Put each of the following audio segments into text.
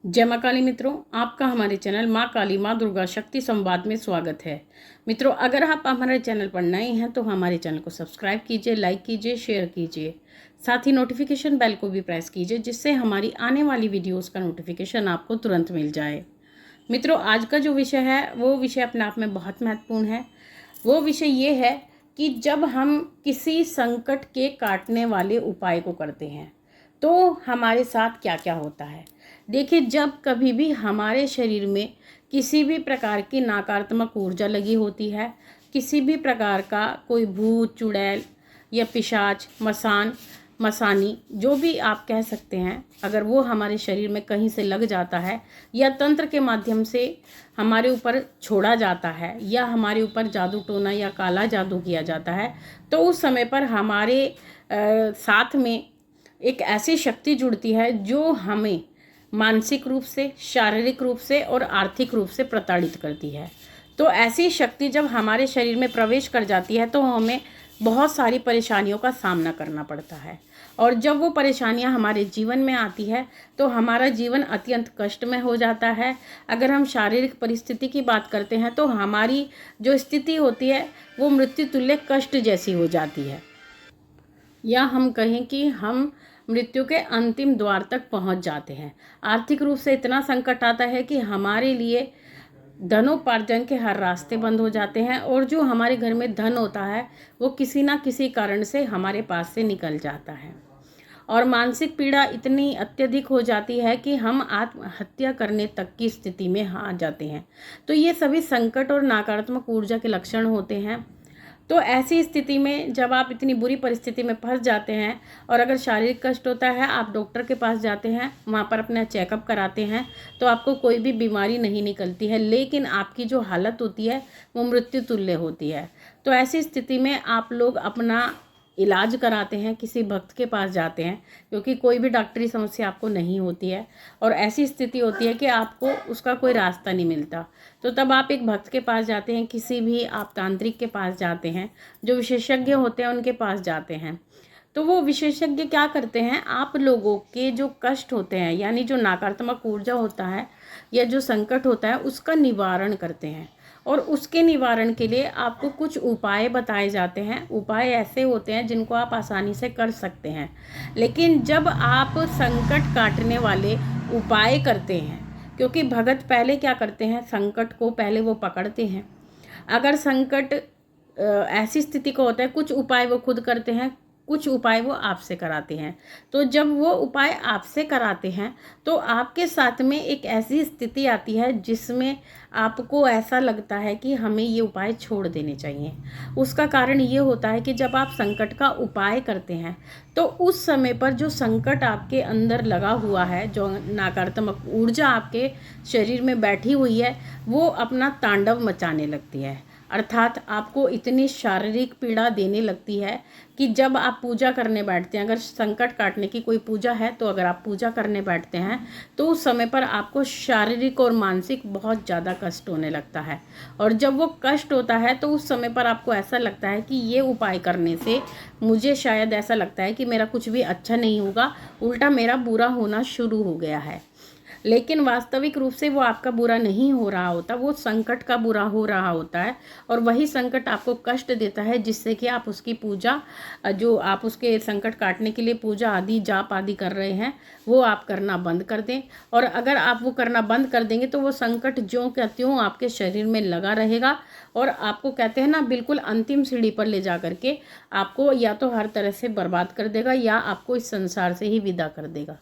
जय माँ काली मित्रों, आपका हमारे चैनल माँ काली माँ दुर्गा शक्ति संवाद में स्वागत है। मित्रों, अगर आप हमारे चैनल पर नए हैं तो हमारे चैनल को सब्सक्राइब कीजिए, लाइक कीजिए, शेयर कीजिए। साथ ही नोटिफिकेशन बेल को भी प्रेस कीजिए, जिससे हमारी आने वाली वीडियोस का नोटिफिकेशन आपको तुरंत मिल जाए। मित्रों, आज का जो विषय है वो विषय अपने आप में बहुत महत्वपूर्ण है। वो विषय ये है कि जब हम किसी संकट के काटने वाले उपाय को करते हैं तो हमारे साथ क्या क्या होता है। देखिए, जब कभी भी हमारे शरीर में किसी भी प्रकार की नकारात्मक ऊर्जा लगी होती है, किसी भी प्रकार का कोई भूत चुड़ैल या पिशाच मसानी जो भी आप कह सकते हैं, अगर वो हमारे शरीर में कहीं से लग जाता है या तंत्र के माध्यम से हमारे ऊपर छोड़ा जाता है या हमारे ऊपर जादू टोना या काला जादू किया जाता है, तो उस समय पर हमारे साथ में एक ऐसी शक्ति जुड़ती है जो हमें मानसिक रूप से, शारीरिक रूप से और आर्थिक रूप से प्रताड़ित करती है। तो ऐसी शक्ति जब हमारे शरीर में प्रवेश कर जाती है तो हमें बहुत सारी परेशानियों का सामना करना पड़ता है। और जब वो परेशानियां हमारे जीवन में आती है तो हमारा जीवन अत्यंत कष्ट में हो जाता है। अगर हम शारीरिक परिस्थिति की बात करते हैं तो हमारी जो स्थिति होती है वो मृत्यु तुल्य कष्ट जैसी हो जाती है, या हम कहें कि हम मृत्यु के अंतिम द्वार तक पहुंच जाते हैं। आर्थिक रूप से इतना संकट आता है कि हमारे लिए धनोपार्जन के हर रास्ते बंद हो जाते हैं और जो हमारे घर में धन होता है वो किसी ना किसी कारण से हमारे पास से निकल जाता है। और मानसिक पीड़ा इतनी अत्यधिक हो जाती है कि हम आत्महत्या करने तक की स्थिति में आ जाते हैं। तो ये सभी संकट और नकारात्मक ऊर्जा के लक्षण होते हैं। तो ऐसी स्थिति में जब आप इतनी बुरी परिस्थिति में फंस जाते हैं और अगर शारीरिक कष्ट होता है, आप डॉक्टर के पास जाते हैं, वहाँ पर अपना चेकअप कराते हैं, तो आपको कोई भी बीमारी नहीं निकलती है, लेकिन आपकी जो हालत होती है वो मृत्यु तुल्य होती है। तो ऐसी स्थिति में आप लोग अपना इलाज कराते हैं, किसी भक्त के पास जाते हैं, क्योंकि कोई भी डॉक्टरी समस्या आपको नहीं होती है और ऐसी स्थिति होती है कि आपको उसका कोई रास्ता नहीं मिलता। तो तब आप एक भक्त के पास जाते हैं, किसी भी आप तांत्रिक के पास जाते हैं, जो विशेषज्ञ होते हैं उनके पास जाते हैं। तो वो विशेषज्ञ क्या करते हैं, आप लोगों के जो कष्ट होते हैं, यानी जो नकारात्मक ऊर्जा होता है या जो संकट होता है, उसका निवारण करते हैं। और उसके निवारण के लिए आपको कुछ उपाय बताए जाते हैं। उपाय ऐसे होते हैं जिनको आप आसानी से कर सकते हैं। लेकिन जब आप संकट काटने वाले उपाय करते हैं, क्योंकि भगत पहले क्या करते हैं, संकट को पहले वो पकड़ते हैं। अगर संकट ऐसी स्थिति को होता है, कुछ उपाय वो खुद करते हैं, कुछ उपाय वो आपसे कराते हैं। तो जब वो उपाय आपसे कराते हैं तो आपके साथ में एक ऐसी स्थिति आती है जिसमें आपको ऐसा लगता है कि हमें ये उपाय छोड़ देने चाहिए। उसका कारण ये होता है कि जब आप संकट का उपाय करते हैं तो उस समय पर जो संकट आपके अंदर लगा हुआ है, जो नकारात्मक ऊर्जा आपके शरीर में बैठी हुई है, वो अपना तांडव मचाने लगती है। अर्थात आपको इतनी शारीरिक पीड़ा देने लगती है कि जब आप पूजा करने बैठते हैं, अगर संकट काटने की कोई पूजा है तो अगर आप पूजा करने बैठते हैं तो उस समय पर आपको शारीरिक और मानसिक बहुत ज़्यादा कष्ट होने लगता है। और जब वो कष्ट होता है तो उस समय पर आपको ऐसा लगता है कि ये उपाय करने से मुझे शायद ऐसा लगता है कि मेरा कुछ भी अच्छा नहीं होगा, उल्टा मेरा बुरा होना शुरू हो गया है। लेकिन वास्तविक रूप से वो आपका बुरा नहीं हो रहा होता, वो संकट का बुरा हो रहा होता है। और वही संकट आपको कष्ट देता है, जिससे कि आप उसकी पूजा, जो आप उसके संकट काटने के लिए पूजा आदि जाप आदि कर रहे हैं, वो आप करना बंद कर दें। और अगर आप वो करना बंद कर देंगे तो वो संकट ज्यों का त्यों आपके शरीर में लगा रहेगा और आपको, कहते हैं ना, बिल्कुल अंतिम सीढ़ी पर ले जा करके आपको या तो हर तरह से बर्बाद कर देगा या आपको इस संसार से ही विदा कर देगा।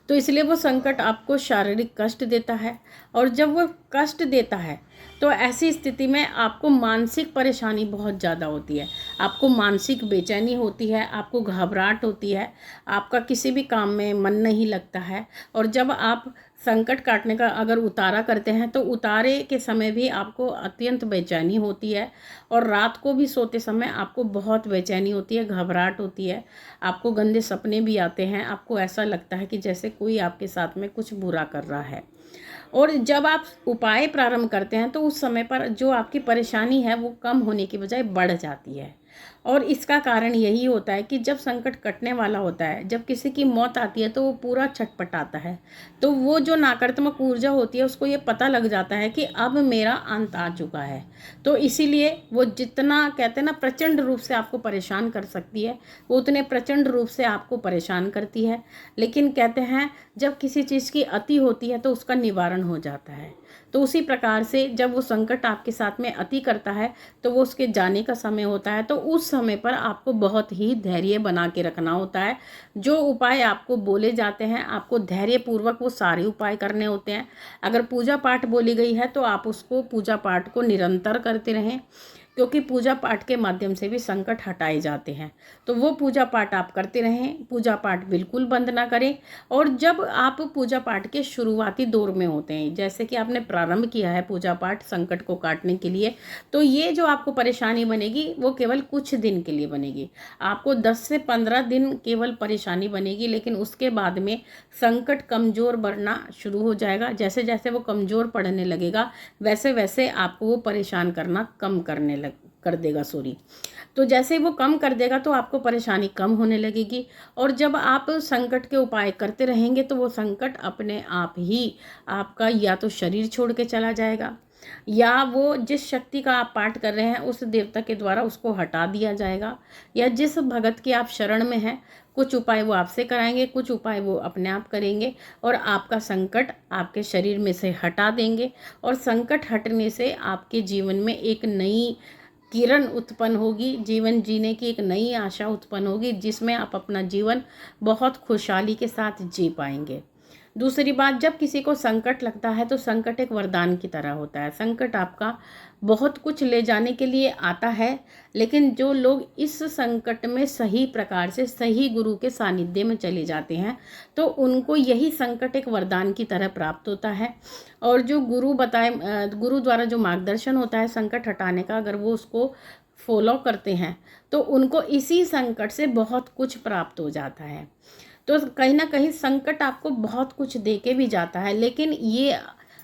तो इसलिए वो संकट आपको शारीरिक कष्ट देता है। और जब वो कष्ट देता है तो ऐसी स्थिति में आपको मानसिक परेशानी बहुत ज़्यादा होती है। आपको मानसिक बेचैनी होती है, आपको घबराहट होती है, आपका किसी भी काम में मन नहीं लगता है। और जब आप संकट काटने का अगर उतारा करते हैं तो उतारे के समय भी आपको अत्यंत बेचैनी होती है और रात को भी सोते समय आपको बहुत बेचैनी होती है, घबराहट होती है, आपको गंदे सपने भी आते हैं, आपको ऐसा लगता है कि जैसे कोई आपके साथ में कुछ बुरा कर रहा है। और जब आप उपाय प्रारंभ करते हैं तो उस समय पर जो आपकी परेशानी है वो कम होने की बजाय बढ़ जाती है। और इसका कारण यही होता है कि जब संकट कटने वाला होता है, जब किसी की मौत आती है तो वो पूरा छटपटाता है। तो वो जो नकारात्मक ऊर्जा होती है उसको ये पता लग जाता है कि अब मेरा अंत आ चुका है। तो इसीलिए वो जितना कहते हैं ना प्रचंड रूप से आपको परेशान कर सकती है, वो उतने प्रचंड रूप से आपको परेशान करती है। लेकिन कहते हैं जब किसी चीज़ की अति होती है तो उसका निवारण हो जाता है। तो उसी प्रकार से जब वो संकट आपके साथ में अति करता है तो वो उसके जाने का समय होता है। तो उस समय पर आपको बहुत ही धैर्य बना के रखना होता है। जो उपाय आपको बोले जाते हैं आपको धैर्यपूर्वक वो सारे उपाय करने होते हैं। अगर पूजा पाठ बोली गई है तो आप उसको पूजा पाठ को निरंतर करते रहें, क्योंकि पूजा पाठ के माध्यम से भी संकट हटाए जाते हैं। तो वो पूजा पाठ आप करते रहें, पूजा पाठ बिल्कुल बंद ना करें। और जब आप पूजा पाठ के शुरुआती दौर में होते हैं, जैसे कि आपने प्रारंभ किया है पूजा पाठ संकट को काटने के लिए, तो ये जो आपको परेशानी बनेगी वो केवल कुछ दिन के लिए बनेगी। आपको 10 से 15 दिन केवल परेशानी बनेगी, लेकिन उसके बाद में संकट कमज़ोर बढ़ना शुरू हो जाएगा। जैसे जैसे वो कमज़ोर पड़ने लगेगा वैसे वैसे आपको वो परेशान करना कम कर देगा। तो जैसे वो कम कर देगा तो आपको परेशानी कम होने लगेगी। और जब आप संकट के उपाय करते रहेंगे तो वो संकट अपने आप ही आपका या तो शरीर छोड़ के चला जाएगा, या वो जिस शक्ति का आप पाठ कर रहे हैं उस देवता के द्वारा उसको हटा दिया जाएगा, या जिस भगत की आप शरण में हैं कुछ उपाय वो आपसे कराएंगे, कुछ उपाय वो अपने आप करेंगे और आपका संकट आपके शरीर में से हटा देंगे। और संकट हटने से आपके जीवन में एक नई किरण उत्पन्न होगी, जीवन जीने की एक नई आशा उत्पन्न होगी, जिसमें आप अपना जीवन बहुत खुशहाली के साथ जी पाएंगे। दूसरी बात, जब किसी को संकट लगता है तो संकट एक वरदान की तरह होता है। संकट आपका बहुत कुछ ले जाने के लिए आता है, लेकिन जो लोग इस संकट में सही प्रकार से सही गुरु के सानिध्य में चले जाते हैं तो उनको यही संकट एक वरदान की तरह प्राप्त होता है। और जो गुरु द्वारा जो मार्गदर्शन होता है संकट हटाने का, अगर वो उसको फॉलो करते हैं तो उनको इसी संकट से बहुत कुछ प्राप्त हो जाता है। तो कहीं ना कहीं संकट आपको बहुत कुछ दे के भी जाता है, लेकिन ये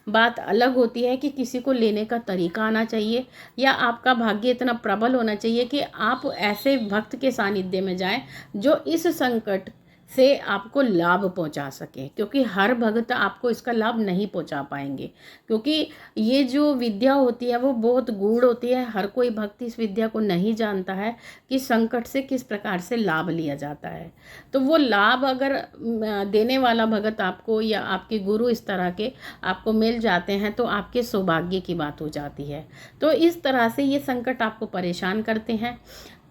बात अलग होती है कि किसी को लेने का तरीका आना चाहिए, या आपका भाग्य इतना प्रबल होना चाहिए कि आप ऐसे भक्त के सानिध्य में जाएं जो इस संकट से आपको लाभ पहुंचा सके, क्योंकि हर भक्त आपको इसका लाभ नहीं पहुंचा पाएंगे, क्योंकि ये जो विद्या होती है वो बहुत गूढ़ होती है। हर कोई भक्त इस विद्या को नहीं जानता है कि संकट से किस प्रकार से लाभ लिया जाता है। तो वो लाभ अगर देने वाला भगत आपको या आपके गुरु इस तरह के आपको मिल जाते हैं तो आपके सौभाग्य की बात हो जाती है। तो इस तरह से ये संकट आपको परेशान करते हैं।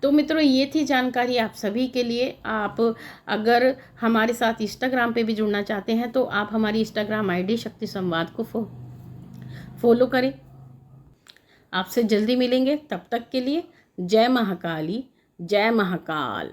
तो मित्रों, ये थी जानकारी आप सभी के लिए। आप अगर हमारे साथ इंस्टाग्राम पे भी जुड़ना चाहते हैं तो आप हमारी इंस्टाग्राम आईडी शक्ति संवाद को फॉलो करें। आपसे जल्दी मिलेंगे, तब तक के लिए जय महाकाली, जय महाकाल।